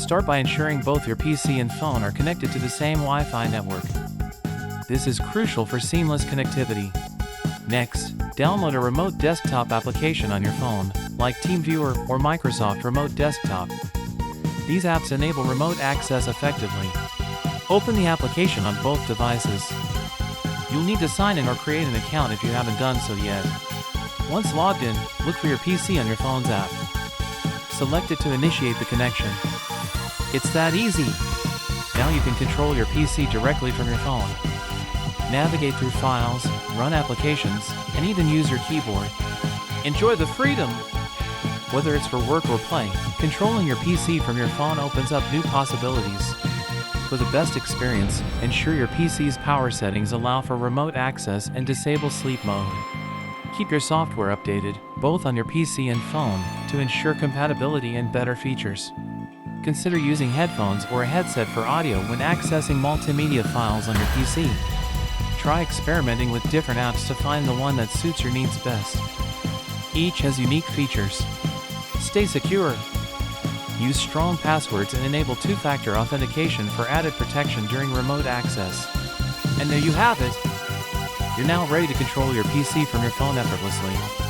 Start by ensuring both your PC and phone are connected to the same Wi-Fi network. This is crucial for seamless connectivity. Next, download a remote desktop application on your phone, like TeamViewer or Microsoft Remote Desktop. These apps enable remote access effectively. Open the application on both devices. You'll need to sign in or create an account if you haven't done so yet. Once logged in, look for your PC on your phone's app. Select it to initiate the connection. It's that easy! Now you can control your PC directly from your phone. Navigate through files, run applications, and even use your keyboard. Enjoy the freedom! Whether it's for work or play, controlling your PC from your phone opens up new possibilities. For the best experience, ensure your PC's power settings allow for remote access and disable sleep mode. Keep your software updated, both on your PC and phone, to ensure compatibility and better features. Consider using headphones or a headset for audio when accessing multimedia files on your PC. Try experimenting with different apps to find the one that suits your needs best. Each has unique features. Stay secure. Use strong passwords and enable two-factor authentication for added protection during remote access. And there you have it! You're now ready to control your PC from your phone effortlessly.